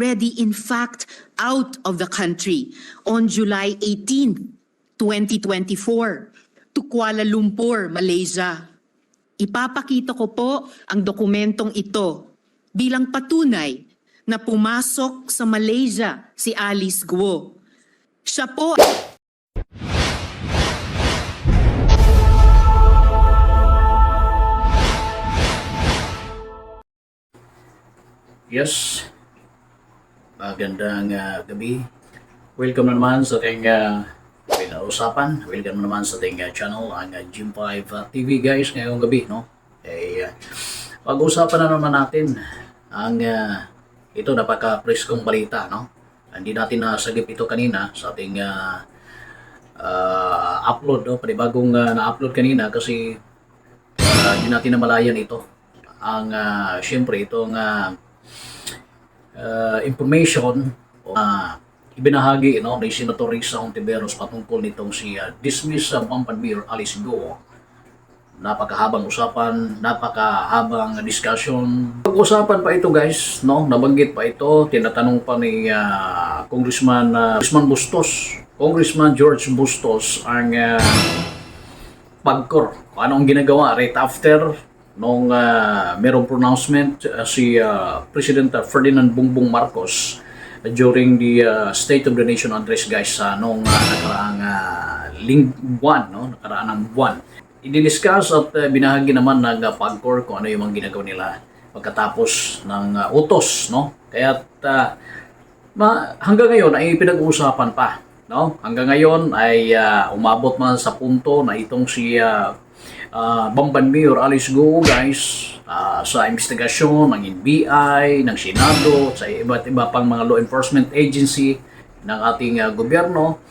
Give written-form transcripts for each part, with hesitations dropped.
already in fact out of the country on July 18, 2024 to Kuala Lumpur, Malaysia. Ipapakita ko po ang dokumentong ito bilang patunay na pumasok sa Malaysia si Alice Guo. Siya po Yes, magandang gabi. Welcome na naman sa ating pinag-usapan. Welcome na naman sa ating channel, ang Gym5 TV guys, ngayong gabi, no? Pag-usapan na naman natin ang ito napaka-preskong balita, no? Hindi natin nasagip ito kanina sa ating upload, no? Panibagong na-upload kanina kasi hindi natin namalayan ito. Ang syempre itong information ibinahagi ni Senator Risa Hontiveros patungkol nitong si dismiss Bamban Mayor Alice Guo. Napakahabang usapan, napakahabang discussion. Pag-usapan pa ito guys, no? Nabanggit pa ito, tinatanong pa ni Congressman George Bustos ang pagkor. Ano ang ginagawa right after nung merong pronouncement si President Ferdinand Bongbong Marcos during the State of the Nation address guys nung nakaraang buwan. I-discuss at binahagi naman ng PAGCOR kung ano yung mga ginagawa nila pagkatapos ng utos, no? Kaya hanggang ngayon ay pinag-uusapan pa, no? Hanggang ngayon ay umabot man sa punto na itong si Bamban Mayor Alice Guo guys sa investigasyon ng NBI, ng Senado, sa iba't iba pang mga law enforcement agency ng ating gobyerno,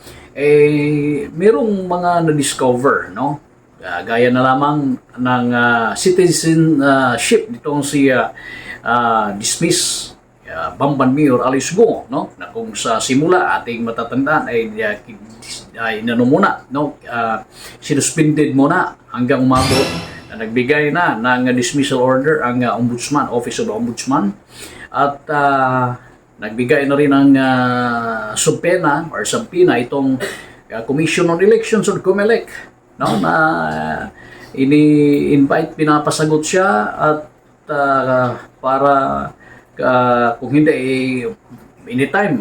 merong mga na-discover, no? Gaya na lamang ng citizenship nitong si dismiss Bamban Mayor Alice Guo, no? Na kung sa simula ating matatandaan ay nanumuna, no? Sinuspended muna hanggang umabot na nagbigay na ng dismissal order ang Ombudsman, Office of the Ombudsman, at nagbigay na rin ng subpena or subpoena itong Commission on Elections or COMELEC, no? Na ini-invite, pinapasagot siya at para kung hindi anytime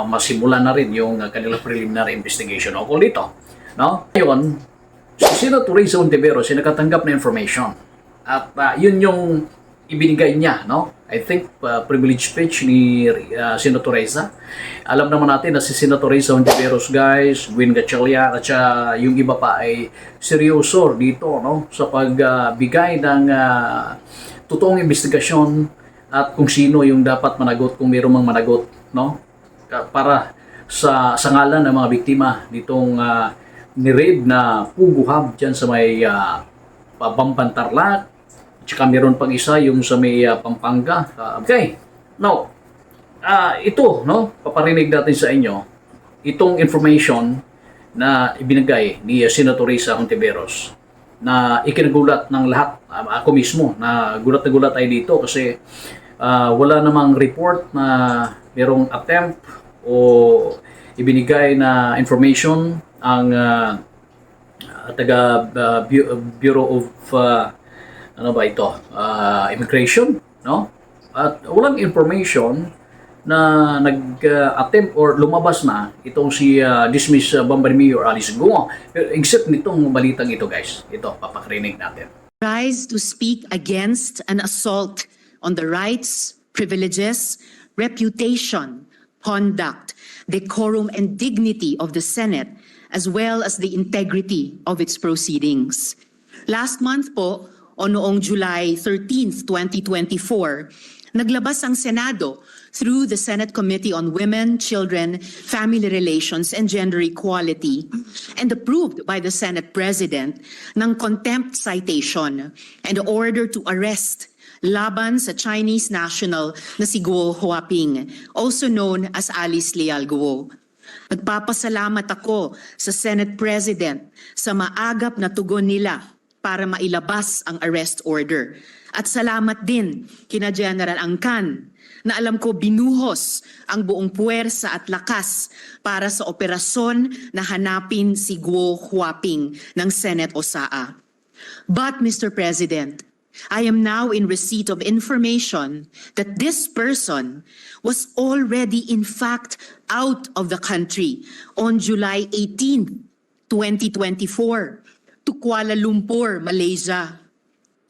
masimulan na rin yung kanilang preliminary investigation o dito, no? Ngayon, si Senator Risa Hontiveros nakatanggap na information at yun yung ibinigay niya, no? I think privilege speech ni Senator Risa. Alam naman natin na si Senator Risa Hontiveros guys, Gwen Gatchalian at yung iba pa ay seryoso dito, no? Sa pagbigay ng totoong investigasyon at kung sino yung dapat managot, kung mayroong mang managot, no? Para sa ngalan ng mga biktima nitong ni-raid na Pugo Hub dyan sa may Bamban Tarlac, tsaka meron pang isa yung sa may Pampanga. Okay, now ito, no, paparinig natin sa inyo itong information na ibinigay ni Senator Risa Hontiveros na ikinagulat ng lahat. Ako mismo na gulat tayo dito kasi wala namang report na merong attempt o ibinigay na information ang taga Bureau of Immigration, no? At walang information na nag-attempt or lumabas na itong si dismiss Bamban Mayor Alice Guo. Except nitong balitang ito guys. Ito, papakrinig natin. rise to speak against an assault on the rights, privileges, reputation, conduct, decorum, and dignity of the Senate, as well as the integrity of its proceedings. Last month po, o noong July 13, 2024, naglabas ang Senado through the Senate Committee on Women, Children, Family Relations, and Gender Equality, and approved by the Senate President ng contempt citation and order to arrest laban sa Chinese national na si Guo Huaping, also known as Alice Leal Guo. Nagpapasalamat ako sa Senate President sa maagap na tugon nila para mailabas ang arrest order. At salamat din kina General Angkan na alam ko binuhos ang buong puwersa at lakas para sa operasyon na hanapin si Guo Huaping ng Senate OSAA. But Mr. President, I am now in receipt of information that this person was already in fact out of the country on July 18, 2024 to Kuala Lumpur, Malaysia.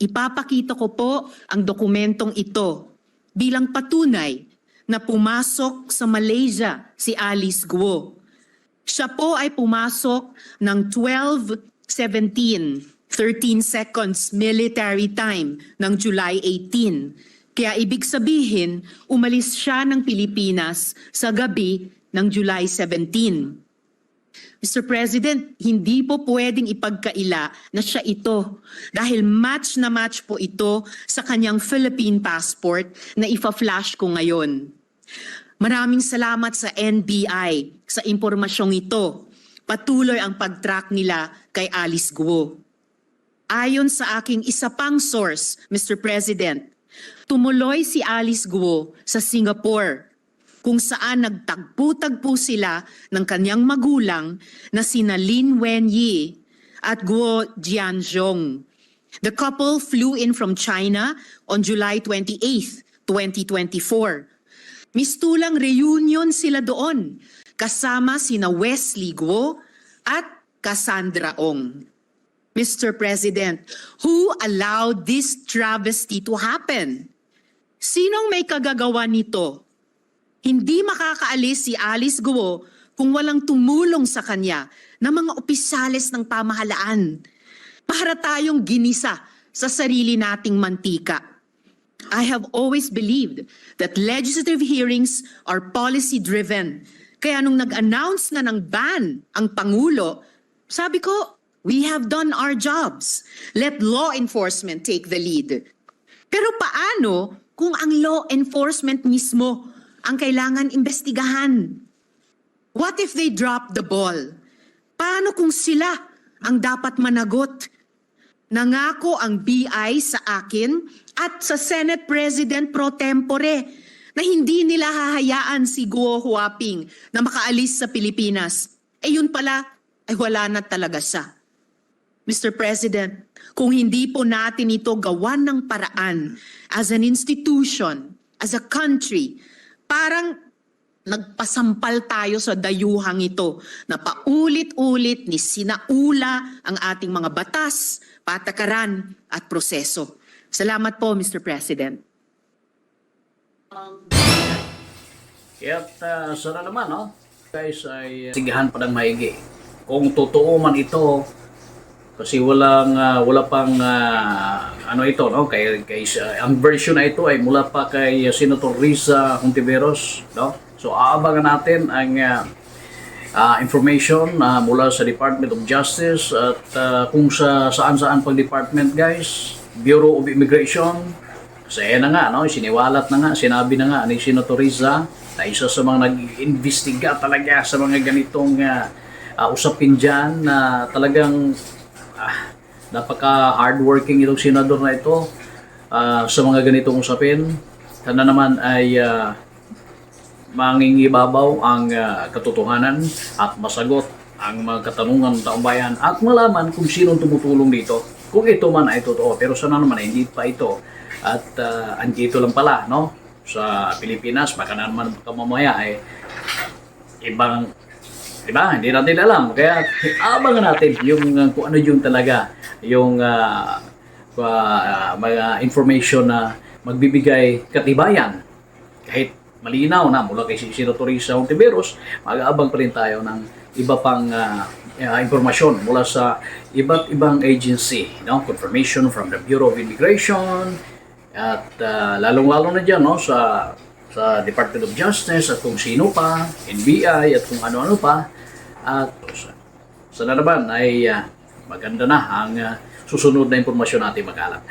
Ipapakita ko po ang dokumentong ito bilang patunay na pumasok sa Malaysia si Alice Guo. Siya po ay pumasok ng 12:17 13 seconds military time ng July 18. Kaya ibig sabihin, umalis siya ng Pilipinas sa gabi ng July 17. Mr. President, hindi po pwedeng ipagkaila na siya ito dahil match na match po ito sa kanyang Philippine passport na ifa-flash ko ngayon. Maraming salamat sa NBI sa impormasyong ito. Patuloy ang pag-track nila kay Alice Guo. Ayon sa aking isa pang source, Mr. President, tumuloy si Alice Guo sa Singapore kung saan nagtagpo-tagpo sila ng kanyang magulang na sina Lin Wenyi at Guo Jianzhong. The couple flew in from China on July 28, 2024. Mistulang reunion sila doon kasama sina Wesley Guo at Cassandra Ong. Mr. President, who allowed this travesty to happen? Sinong may kagagawa nito? Hindi makakaalis si Alice Guo kung walang tumulong sa kanya ng mga opisyales ng pamahalaan. Para tayong ginisa sa sarili nating mantika. I have always believed that legislative hearings are policy-driven. Kaya nung nag-announce na ng ban ang Pangulo, sabi ko, we have done our jobs. Let law enforcement take the lead. Pero paano kung ang law enforcement mismo ang kailangan imbestigahan? What if they drop the ball? Paano kung sila ang dapat managot? Nangako ang BI sa akin at sa Senate President pro tempore na hindi nila hahayaan si Guo Huaping na makaalis sa Pilipinas. Eh yun pala, ay wala na talaga siya. Mr. President, kung hindi po natin ito gawan ng paraan as an institution, as a country, parang nagpasampal tayo sa dayuhang ito na paulit-ulit ni sinaula ang ating mga batas, patakaran at proseso. Salamat po, Mr. President. Kaya't sana naman, no? Guys, ay sigahan pa ng maigi. Kung totoo man ito, kasi wala pang ano ito, no? Ang version na ito ay mula pa kay Senator Risa Hontiveros, no? So aabangan natin ang information mula sa Department of Justice at kung saan-saan pang department, guys, Bureau of Immigration. Kasi na nga, no? Siniwalat na nga, sinabi na nga ni Senator Risa na isa sa mga nag-iimbestiga talaga sa mga ganitong usapin dyan na talagang napaka-hardworking itong senador na ito sa mga ganitong usapin. Sana naman ay mangingibabaw ang katotohanan at masagot ang mga katanungan ng taong bayan at malaman kung sinong tumutulong dito. Kung ito man ay totoo, pero sana naman ay hindi pa ito. At andito lang pala, no? Sa Pilipinas, baka naman mamaya ay ibang, diba? Hindi natin alam. Kaya abangan natin yung kung ano yung talaga yung mga information na magbibigay katibayan. Kahit malinaw na mula kay Senator Risa Hontiveros, mag-aabang pa rin tayo ng iba pang impormasyon mula sa iba't ibang agency, no? Confirmation from the Bureau of Immigration at lalong-lalo na dyan, no? sa Department of Justice at kung sino pa, NBI at kung ano-ano pa. At sana naman ay maganda na ang susunod na impormasyon natin mag-alam.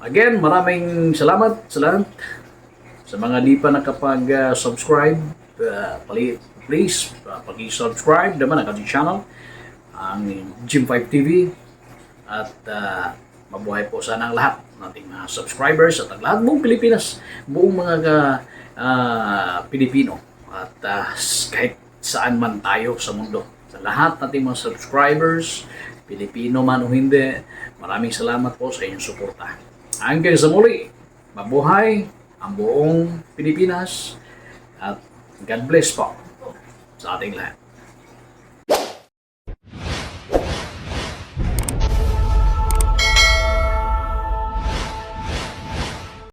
Again, maraming salamat sa lahat. Sa mga di pa nakapag-subscribe, please pag-subscribe naman ang ating channel, ang Jim5 TV. At mabuhay po sana ang lahat ng ating mga subscribers at ang lahat buong Pilipinas, buong mga Pilipino at kahit saan man tayo sa mundo. Sa lahat nating mga subscribers, Pilipino man o hindi, maraming salamat po sa inyong suporta. Hanggang sa muli, mabuhay ang buong Pilipinas at God bless po sa ating lahat.